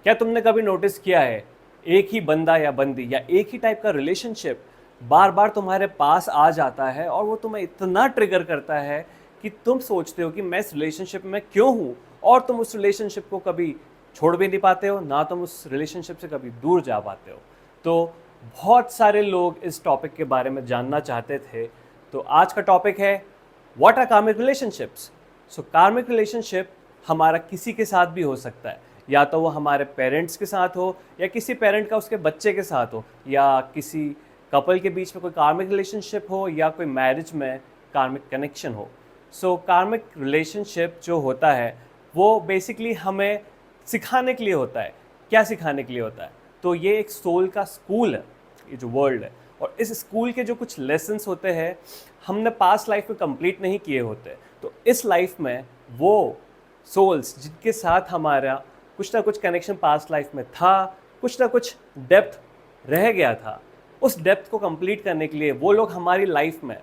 क्या तुमने कभी नोटिस किया है एक ही बंदा या बंदी या एक ही टाइप का रिलेशनशिप बार बार तुम्हारे पास आ जाता है और वो तुम्हें इतना ट्रिगर करता है कि तुम सोचते हो कि मैं इस रिलेशनशिप में क्यों हूँ, और तुम उस रिलेशनशिप को कभी छोड़ भी नहीं पाते हो, ना तुम उस रिलेशनशिप से कभी दूर जा पाते हो। तो बहुत सारे लोग इस टॉपिक के बारे में जानना चाहते थे। तो आज का टॉपिक है व्हाट आर कार्मिक रिलेशनशिप्स। सो कार्मिक रिलेशनशिप हमारा किसी के साथ भी हो सकता है, या तो वो हमारे पेरेंट्स के साथ हो, या किसी पेरेंट का उसके बच्चे के साथ हो, या किसी कपल के बीच में कोई कार्मिक रिलेशनशिप हो, या कोई मैरिज में कार्मिक कनेक्शन हो। सो कार्मिक रिलेशनशिप जो होता है वो बेसिकली हमें सिखाने के लिए होता है। क्या सिखाने के लिए होता है? तो ये एक सोल का स्कूल है, ये जो वर्ल्ड है, और इस स्कूल के जो कुछ लेसन्स होते हैं हमने पास्ट लाइफ में कंप्लीट नहीं किए होते। तो इस लाइफ में वो सोल्स जिनके साथ हमारा कुछ ना कुछ कनेक्शन पास्ट लाइफ में था, कुछ ना कुछ डेप्थ रह गया था, उस डेप्थ को कंप्लीट करने के लिए वो लोग हमारी लाइफ में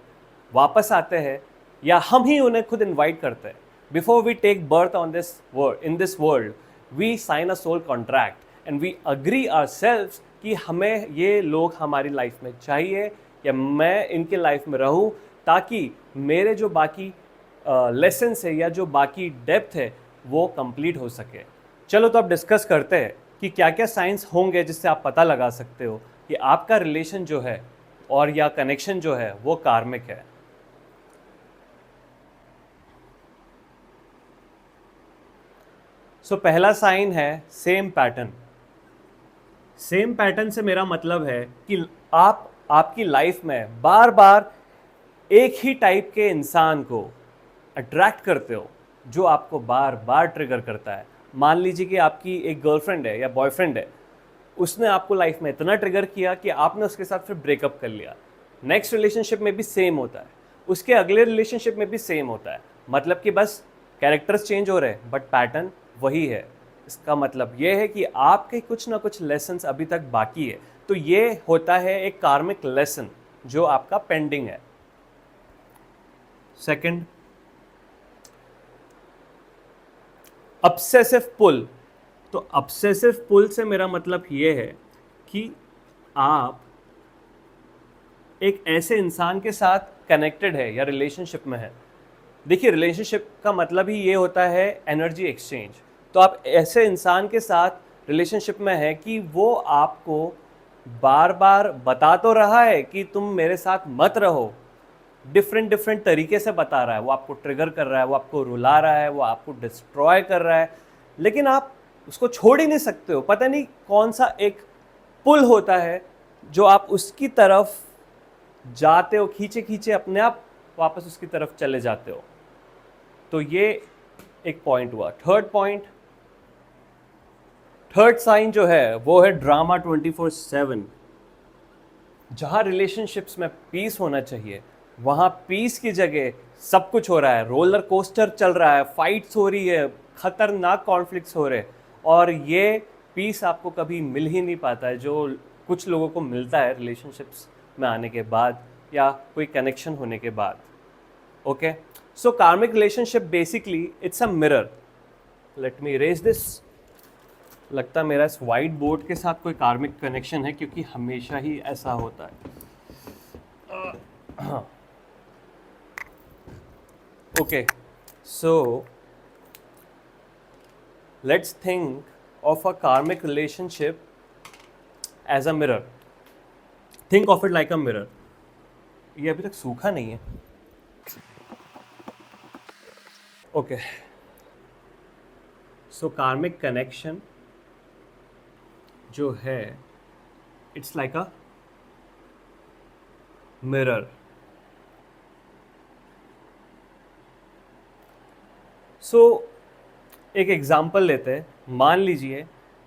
वापस आते हैं, या हम ही उन्हें खुद इनवाइट करते हैं। Before we take birth on this world, in this world, we sign a soul contract and we agree ourselves कि हमें ये लोग हमारी लाइफ में चाहिए, या मैं इनके लाइफ में रहूं, ताकि मेरे जो बाकी लेसन्स है या जो बाकी डेप्थ है वो कंप्लीट हो सके। चलो तो अब डिस्कस करते हैं कि क्या क्या साइंस होंगे जिससे आप पता लगा सकते हो कि आपका रिलेशन जो है और या कनेक्शन जो है वो कार्मिक है। सो पहला साइन है सेम पैटर्न। सेम पैटर्न से मेरा मतलब है कि आप आपकी लाइफ में बार बार एक ही टाइप के इंसान को अट्रैक्ट करते हो जो आपको बार बार ट्रिगर करता है। मान लीजिए कि आपकी एक गर्लफ्रेंड है या बॉयफ्रेंड है, उसने आपको लाइफ में इतना ट्रिगर किया कि आपने उसके साथ फिर ब्रेकअप कर लिया। नेक्स्ट रिलेशनशिप में भी सेम होता है, उसके अगले रिलेशनशिप में भी सेम होता है। मतलब कि बस कैरेक्टर्स चेंज हो रहे हैं बट पैटर्न वही है। इसका मतलब ये है कि आपके कुछ ना कुछ लेसन्स अभी तक बाकी है। तो ये होता है एक कार्मिक लेसन जो आपका पेंडिंग है। सेकंड, ऑब्सेसिव पुल। तो ऑब्सेसिव पुल से मेरा मतलब ये है कि आप एक ऐसे इंसान के साथ कनेक्टेड है या रिलेशनशिप में है। देखिए, रिलेशनशिप का मतलब ही ये होता है एनर्जी एक्सचेंज। तो आप ऐसे इंसान के साथ रिलेशनशिप में है कि वो आपको बार बार बता तो रहा है कि तुम मेरे साथ मत रहो, डिफरेंट डिफरेंट तरीके से बता रहा है, वो आपको ट्रिगर कर रहा है, वो आपको रुला रहा है, वो आपको डिस्ट्रॉय कर रहा है, लेकिन आप उसको छोड़ ही नहीं सकते हो। पता नहीं कौन सा एक पुल होता है जो आप उसकी तरफ जाते हो, खींचे खींचे अपने आप वापस उसकी तरफ चले जाते हो। तो ये एक पॉइंट हुआ। थर्ड पॉइंट, थर्ड साइन जो है वो है ड्रामा 24/7। जहां रिलेशनशिप्स में पीस होना चाहिए वहां पीस की जगह सब कुछ हो रहा है, रोलर कोस्टर चल रहा है, फाइट्स हो रही है, खतरनाक कॉन्फ्लिक्ट्स हो रहे हैं, और ये पीस आपको कभी मिल ही नहीं पाता है जो कुछ लोगों को मिलता है रिलेशनशिप्स में आने के बाद या कोई कनेक्शन होने के बाद। ओके, सो कार्मिक relationship basically it's a mirror. Let me erase this. लगता है मेरा इस वाइट बोर्ड के साथ कोई कार्मिक कनेक्शन है, क्योंकि हमेशा ही ऐसा होता है। Okay, so let's think of a karmic relationship as a mirror. Think of it like a mirror. ये अभी तक सूखा नहीं है। ओके, सो कार्मिक कनेक्शन जो है इट्स लाइक अ मिरर। सो एक एग्जाम्पल लेते हैं। मान लीजिए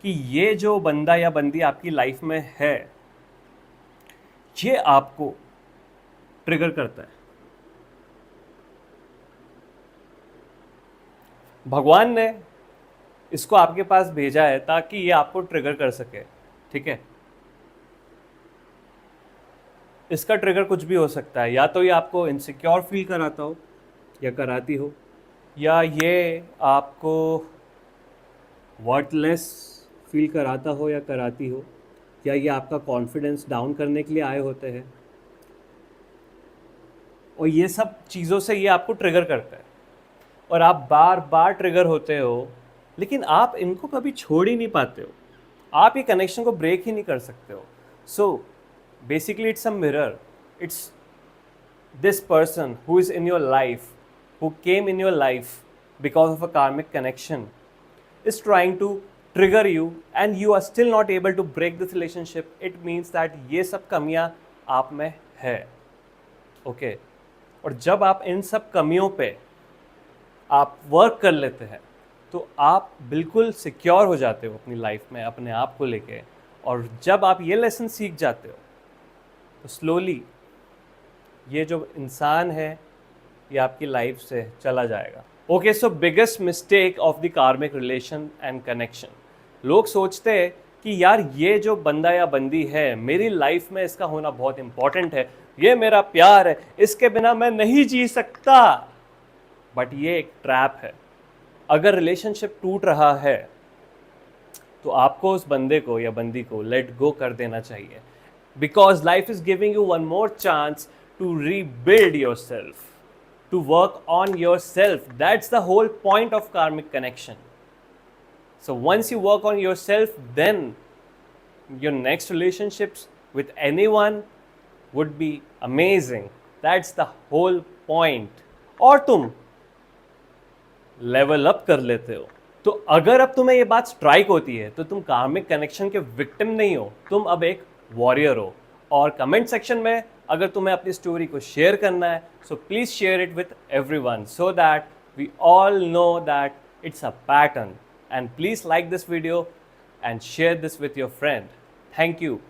कि ये जो बंदा या बंदी आपकी लाइफ में है, ये आपको ट्रिगर करता है। भगवान ने इसको आपके पास भेजा है ताकि ये आपको ट्रिगर कर सके, ठीक है। इसका ट्रिगर कुछ भी हो सकता है, या तो ये आपको इनसिक्योर फील कराता हो या कराती हो, या ये आपको वर्थलेस फील कराता हो या कराती हो, या ये आपका कॉन्फिडेंस डाउन करने के लिए आए होते हैं, और ये सब चीज़ों से ये आपको ट्रिगर करता है और आप बार बार ट्रिगर होते हो, लेकिन आप इनको कभी छोड़ ही नहीं पाते हो, आप ये कनेक्शन को ब्रेक ही नहीं कर सकते हो. So basically it's a mirror. It's this person who is in your life, who came in your life because of a karmic connection, is trying to trigger you and you are still not able to break this relationship. It means that ये सब कमियां आप में है. Okay, और जब आप इन सब कमियों पे आप वर्क कर लेते हैं तो आप बिल्कुल सिक्योर हो जाते हो अपनी लाइफ में अपने आप को लेके. और जब आप ये लेसन सीख जाते हो तो स्लोली ये जो इंसान है ये आपकी लाइफ से चला जाएगा. Okay, so biggest mistake of the कार्मिक रिलेशन एंड कनेक्शन. लोग सोचते हैं कि यार ये जो बंदा या बंदी है मेरी लाइफ में इसका होना बहुत इंपॉर्टेंट है, ये मेरा प्यार है, इसके बिना मैं नहीं जी सकता. बट ये एक ट्रैप है. अगर रिलेशनशिप टूट रहा है तो आपको उस बंदे को या बंदी को लेट गो कर देना चाहिए. Because life is giving you one more chance to rebuild yourself, to work on yourself. That's the whole point of karmic connection. So once you work on yourself, then your next relationships with anyone would be amazing. That's the whole point. और तुम level up कर लेते हो. तो अगर अब तुम्हें ये बात स्ट्राइक होती है तो तुम कार्मिक कनेक्शन के विक्टिम नहीं हो, तुम अब एक वॉरियर हो. और कमेंट सेक्शन में अगर तुम्हें अपनी स्टोरी को शेयर करना है so please share it with everyone so that we all know that it's a pattern. And please like this video and share this with your friend. Thank you.